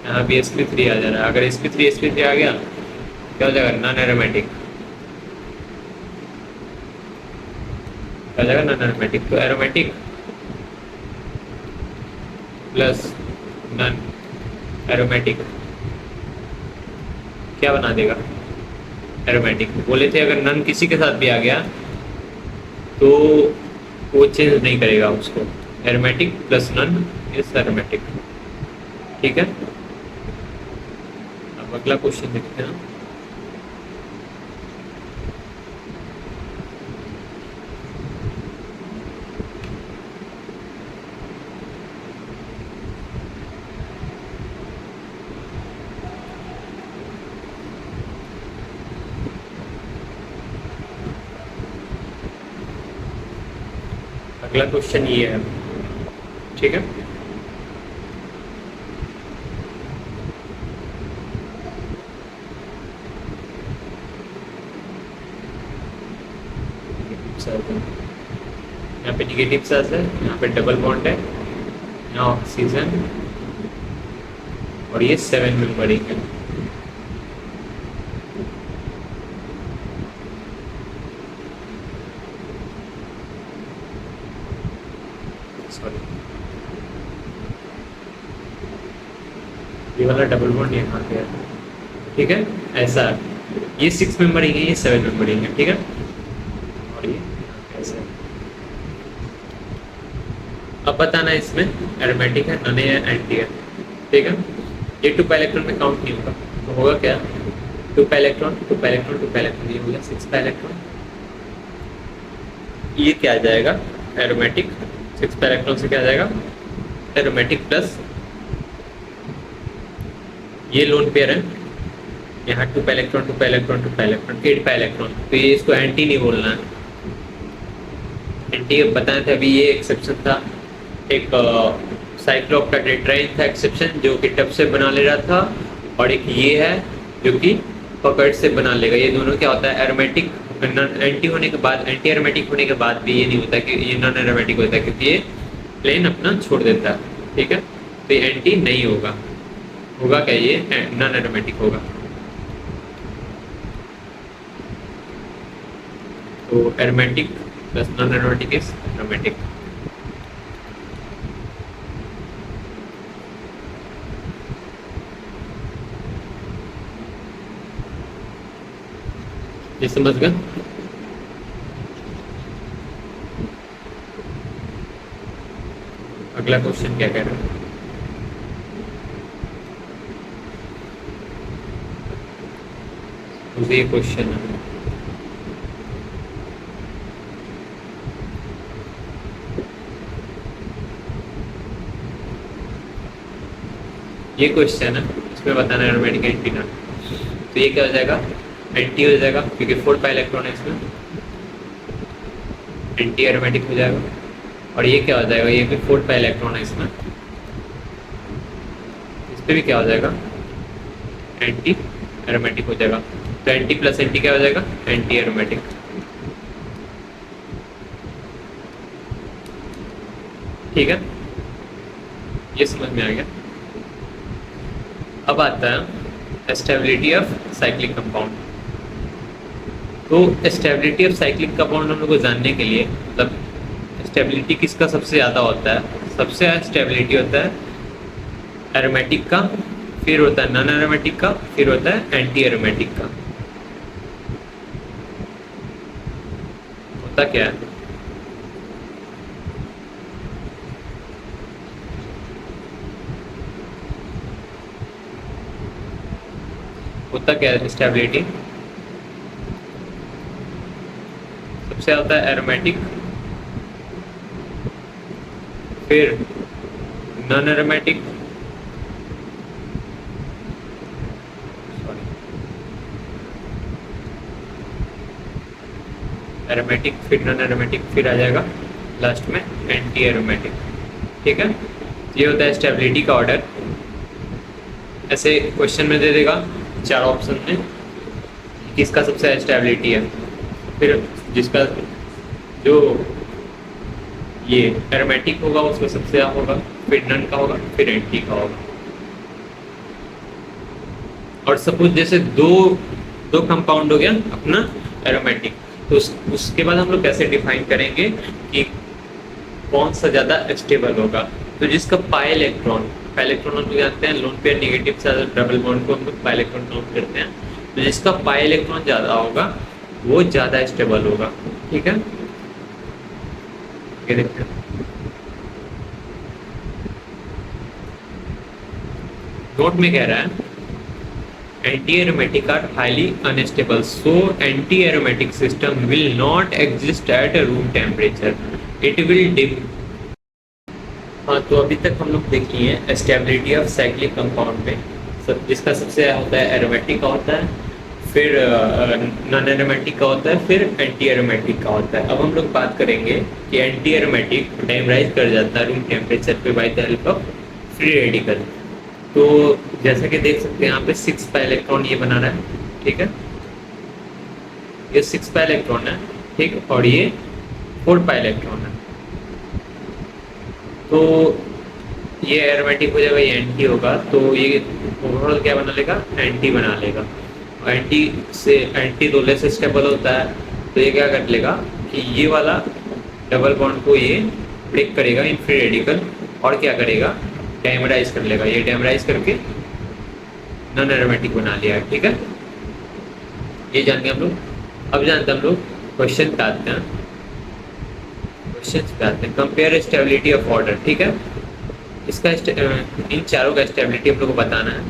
यहाँ भी sp3 आ जा रहा है। अगर sp3 आ गया क्या हो जाएगा, नॉन एरोमेटिक। क्या हो जाएगा, नॉन एरोमेटिक। तो एरोमेटिक प्लस नॉन एरोमेटिक क्या बना देगा, एरोमेटिक। बोले थे अगर नन किसी के साथ भी आ गया तो वो चेंज नहीं करेगा उसको। Aromatic plus none is aromatic. ठीक है, अब अगला क्वेश्चन देखते हैं। अगला क्वेश्चन ये है, ठीक है। यहाँ पे निगेटिव चार्ज है, यहाँ पे डबल बॉन्ड है, यहाँ ऑक्सीजन, और ये 7 मेंबरिंग है। सॉरी, ये वाला डबल बॉन्ड यहाँ पे है, ठीक है। ऐसा ये 6 मेंबरिंग है, ये 7 मेंबरिंग है, ठीक है। और ये ऐसा है। अब बताना है इसमें एरोमेटिक है, नॉन है, एंटी है, ठीक है। ये 2 पा इलेक्ट्रॉन में काउंट नहीं होगा, तो होगा क्या, 2 पा इलेक्ट्रॉन, 2 पा इलेक्ट्रॉन, 2 पा इलेक्ट्रॉन, ये हो गया 6 पा इलेक्ट्रॉन। ये क्या आ जाएगा, एरोमेटिक। 6 पा इलेक्ट्रॉन से क्या आ जाएगा, एरोमेटिक प्लस ये लोन पेयर है, यहाँ 2 पा इलेक्ट्रॉन, 2 पा इलेक्ट्रॉन, 2 पा इलेक्ट्रॉन, 8 पा इलेक्ट्रॉन। तो ये इसको एंटी नहीं बोलना है, एंटी बताए थे अभी, ये एक्सेप्शन था। एक साइक्लोप का टेट्राइन था एक्सेप्शन, जो कि टब से बना ले रहा था, और एक ये है जो कि पकड़ से बना लेगा। ये दोनों क्या होता है, एरोमेटिक एंटी होने के बाद, एंटी एरोमेटिक होने के बाद भी ये नहीं होता कि ये नॉन एरोमेटिक होता है, क्योंकि ये प्लेन अपना छोड़ देता है, ठीक है। तो ये एंटी नहीं होगा, होगा क्या, ये नॉन एरोमेटिक होगा। तो aromatic plus non aromatic is aromatic. ये समझ गए। अगला क्वेश्चन क्या कह रहा है, मुझे ये क्वेश्चन है, ये क्वेश्चन है, इसमें बताना है एरोमेटिक एंटी नॉन। तो ये क्या हो जाएगा, एंटी हो जाएगा, क्योंकि 4 पा इलेक्ट्रॉन है इसमें, एंटी एरोमेटिक हो जाएगा। और ये क्या हो जाएगा, ये भी 4 पा इलेक्ट्रॉन है इसमें, इस पर भी क्या हो जाएगा, एंटी एरोमेटिक हो जाएगा। तो एंटी प्लस एंटी क्या हो जाएगा, एंटी एरोमेटिक। ठीक है, ये समझ में आ गया। अब आता है स्टेबिलिटी ऑफ साइक्लिक कंपाउंड। तो स्टेबिलिटी ऑफ साइक्लिक कंपाउंड हम लोग को जानने के लिए, मतलब स्टेबिलिटी किसका सबसे ज़्यादा होता है, सबसे ज़्यादा स्टेबिलिटी होता है एरोमेटिक का, फिर होता है नॉन एरोमेटिक का, फिर होता है एंटी एरोमेटिक का। होता क्या है, होता क्या है स्टेबिलिटी, सबसे होता है एरोमेटिक, फिर नॉन एरोमेटिक, एरोमेटिक, फिर नॉन एरोमेटिक, फिर आ जाएगा लास्ट में एंटी एरोमेटिक। ठीक है, ये होता है स्टेबिलिटी का ऑर्डर। ऐसे क्वेश्चन में दे देगा 4 ऑप्शन में किसका सबसे ज़्यादा स्टेबिलिटी है, फिर जिसका जो ये एरोमेटिक होगा उसका सबसे ज़्यादा होगा, फिर नन का होगा, फिर एंटी का होगा। और सपोज जैसे दो दो कंपाउंड हो गया अपना एरोमेटिक, तो उसके बाद हम लोग कैसे डिफाइन करेंगे कि कौन सा ज़्यादा स्टेबल होगा। तो जिसका पाई इलेक्ट्रॉन हम लोग जानते हैं लोन पेयर नेगेटिव से डबल बॉन्ड को हम लोग पाई इलेक्ट्रॉन काउंट करते हैं। तो जिसका पाई इलेक्ट्रॉन ज़्यादा होगा वो ज़्यादा स्टेबल होगा। ठीक है, ये देखते हैं। नोट में कह रहा है anti-aromatic are highly unstable, so anti-aromatic system will not exist at a room temperature, it will dim। हाँ, तो अभी तक हम लोग देख लिए हैं स्टेबिलिटी ऑफ साइक्लिक कंपाउंड में। जिसका सबसे होता है एरोमेटिक का होता है, फिर नॉन एरोमेटिक का होता है, फिर एंटी एरोमेटिक का होता है। अब हम लोग बात करेंगे कि एंटी एरोमेटिक डायमराइज कर जाता है रूम टेम्परेचर पे by the help of free radical. तो जैसा कि देख सकते हैं यहाँ पे 6 पाई इलेक्ट्रॉन ये बना रहा है। ठीक है, ये 6 पाई इलेक्ट्रॉन है, ठीक, और ये 4 पाई इलेक्ट्रॉन है। तो ये एरोमेटिक हो जाएगा, ये एंटी होगा, तो ये ओवरऑल क्या बना लेगा, एंटी बना लेगा। और एंटी दो लेस स्टेबल होता है, तो ये क्या कर लेगा कि ये वाला डबल बॉन्ड को ये ब्रेक करेगा इन फ्री रेडिकल, और क्या करेगा, डायमराइज कर लेगा। ये डायमराइज करके नॉन एरोमेटिक बना लिया। ठीक है, ये जान गए हम लोग। अब जानते हैं हम लोग क्वेश्चन पे आते हैं। क्वेश्चन पे आते हैं, कंपेयर स्टेबिलिटी ऑफ ऑर्डर। ठीक है, इसका इन चारों का स्टेबिलिटी हम लोग को बताना है,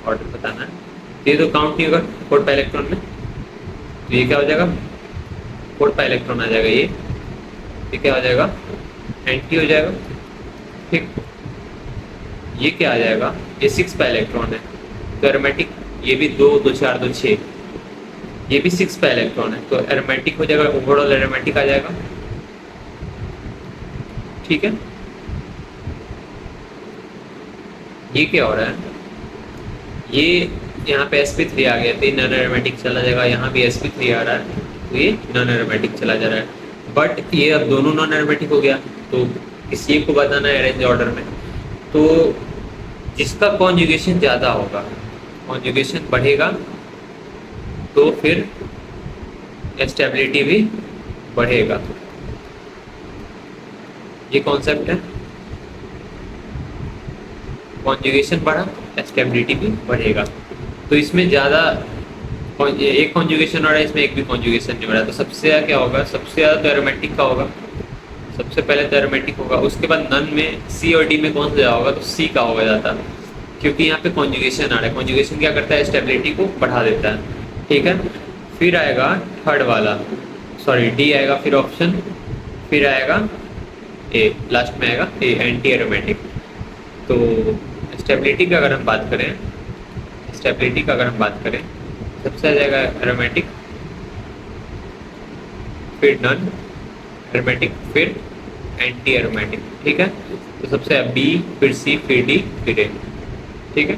ऑर्डर बताना है। ये तो काउंट नहीं होगा 4 पाई इलेक्ट्रॉन में, तो ये क्या हो जाएगा, 4 पाई इलेक्ट्रॉन आ जाएगा। ये क्या हो जाएगा, एंटी हो जाएगा। ठीक, ये क्या आ जाएगा, ये 6 पाई इलेक्ट्रॉन है, तो एरोमेटिक ये भी 2 2 4 2 6, ये भी 6 पाई इलेक्ट्रॉन है, तो एरोमेटिक हो जाएगा, ओवरऑल एरोमेटिक आ जाएगा। ठीक है, ये क्या हो रहा है, ये यहाँ पे sp3 आ गया, तो ये नॉन एरोमेटिक चला जाएगा। यहाँ भी sp3 आ रहा है, तो ये नॉन एरोमेटिक चला जा रहा है। बट ये अब दोनों नॉन एरोमेटिक हो गया, तो किसी एक को बताना है अरेंज ऑर्डर में। तो जिसका कॉन्जुगेशन ज़्यादा होगा, कॉन्जुगेशन बढ़ेगा, तो फिर स्टेबिलिटी भी बढ़ेगा। ये कॉन्सेप्ट है, कॉन्जुगेशन बढ़ा स्टेबिलिटी भी बढ़ेगा। तो इसमें ज़्यादा एक कॉन्जुगेशन हो रहा है, इसमें एक भी कॉन्जुगेशन नहीं हो रहा, तो सबसे ज़्यादा क्या होगा, सबसे ज़्यादा तो एरोमेटिक का होगा। सबसे पहले तो एरोमेटिक होगा, उसके बाद नन में सी और डी में कौन सा ज़्यादा होगा, तो सी का होगा ज़्यादा, क्योंकि यहाँ पे कॉन्जुगेशन आ रहा है। कॉन्जुगेशन क्या करता है, स्टेबिलिटी को बढ़ा देता है। ठीक है, फिर आएगा थर्ड वाला, सॉरी डी आएगा, फिर ऑप्शन, फिर आएगा ए, लास्ट में आएगा ए, एंटी एरोमेटिक। तो स्टेबिलिटी की अगर हम बात करें, सबसे आ जाएगा एरोमेटिक, फिर नन एरोमेटिक, फिर एंटी एरोमेटिक। ठीक है, तो सबसे बी, फिर सी, फिर डी, फिर ए। ठीक है।